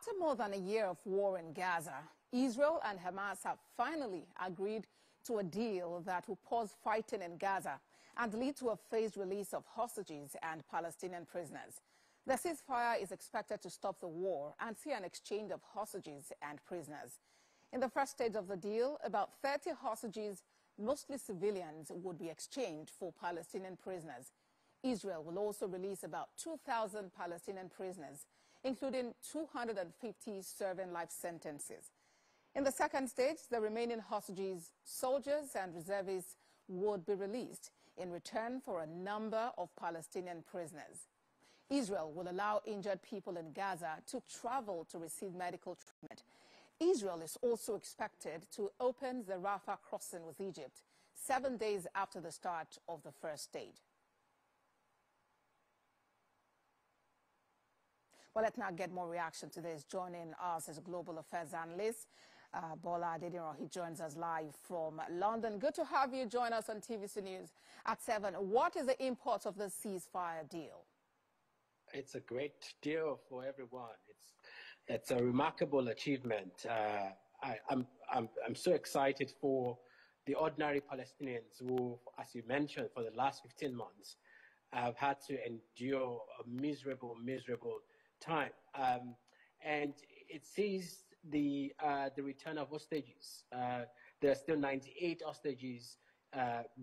After more than a year of war in Gaza, Israel and Hamas have finally agreed to a deal that will pause fighting in Gaza and lead to a phased release of hostages and Palestinian prisoners. The ceasefire is expected to stop the war and see an exchange of hostages and prisoners. In the first stage of the deal, about 30 hostages, mostly civilians, would be exchanged for Palestinian prisoners. Israel will also release about 2,000 Palestinian prisoners, including 250 serving life sentences. In the second stage, the remaining hostages, soldiers and reservists would be released in return for a number of Palestinian prisoners. Israel will allow injured people in Gaza to travel to receive medical treatment. Israel is also expected to open the Rafah crossing with Egypt 7 days after the start of the first stage. Well, let's now get more reaction to this. Joining us is a global affairs analyst, Bola Adediran. He joins us live from London. Good to have you join us on TVC News at 7. What is the import of the ceasefire deal? It's a great deal for everyone. It's a remarkable achievement. I'm so excited for the ordinary Palestinians who, as you mentioned, for the last 15 months, have had to endure a miserable time. And it sees the return of hostages. There are still 98 hostages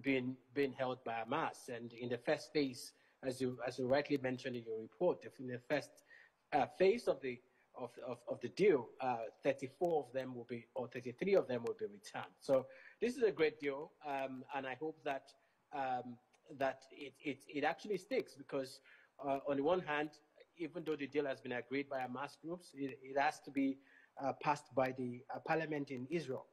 being held by Hamas, and in the first phase, as you rightly mentioned in your report, in the first phase of the deal, 34 of them will be, or 33 of them will be returned. So this is a great deal, and I hope that that it actually sticks, because on the one hand, even though the deal has been agreed by Hamas groups, it has to be passed by the parliament in Israel.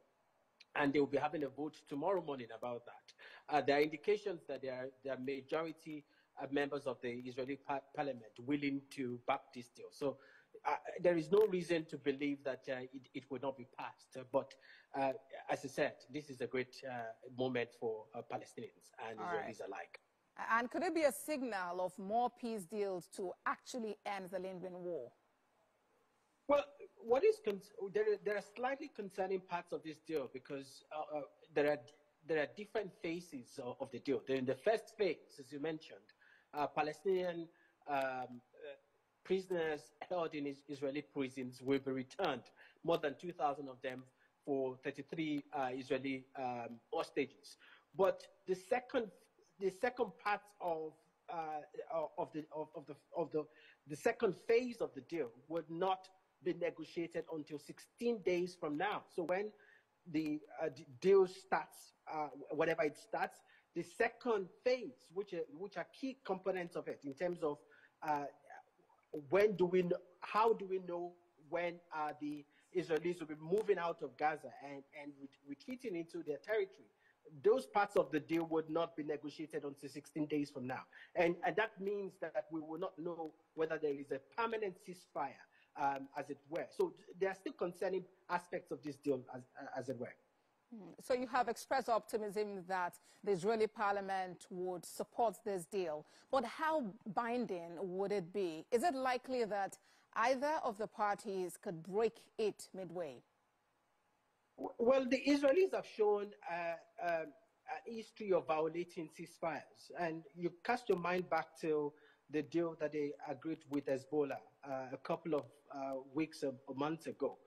And they will be having a vote tomorrow morning about that. There are indications that there are majority members of the Israeli parliament willing to back this deal. So there is no reason to believe that it will not be passed. But as I said, this is a great moment for Palestinians and Israelis alike. And could it be a signal of more peace deals to actually end the lingering war? Well, there are slightly concerning parts of this deal, because there are different phases of the deal. In the first phase, as you mentioned, Palestinian prisoners held in Israeli prisons will be returned, more than 2,000 of them, for 33 Israeli hostages. But the second part of the second phase of the deal would not be negotiated until 16 days from now. So when the deal starts, whatever it starts, the second phase, which are key components of it in terms of how do we know when the Israelis will be moving out of Gaza and retreating into their territory. Those parts of the deal would not be negotiated until 16 days from now. And that means that we will not know whether there is a permanent ceasefire, as it were. So there are still concerning aspects of this deal, as it were. So you have expressed optimism that the Israeli parliament would support this deal. But how binding would it be? Is it likely that either of the parties could break it midway? Well, the Israelis have shown a history of violating ceasefires. And you cast your mind back to the deal that they agreed with Hezbollah a couple of weeks or months ago.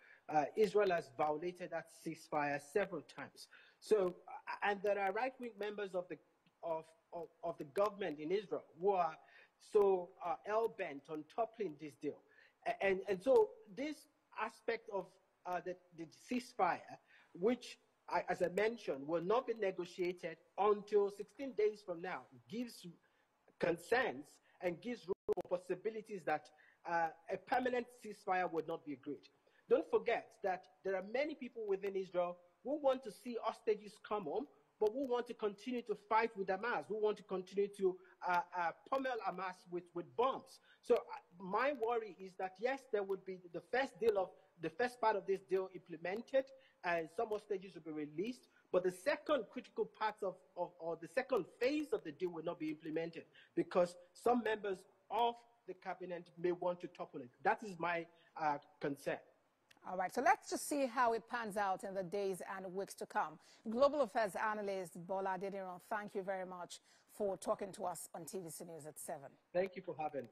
Israel has violated that ceasefire several times. So, and there are right-wing members of the government in Israel who are so hell-bent on toppling this deal. And so this aspect of the ceasefire, which, as I mentioned, will not be negotiated until 16 days from now, gives concerns and gives room for possibilities that a permanent ceasefire would not be agreed. Don't forget that there are many people within Israel who want to see hostages come home, but who want to continue to fight with Hamas, who want to continue to pummel Hamas with bombs. So my worry is that, yes, there would be the first part of this deal implemented, and some hostages will be released, but the second critical part or the second phase of the deal will not be implemented, because some members of the cabinet may want to topple it. That is my concern. All right, so let's just see how it pans out in the days and weeks to come. Global Affairs analyst Bola Adeniran, thank you very much for talking to us on TVC News at 7. Thank you for having me.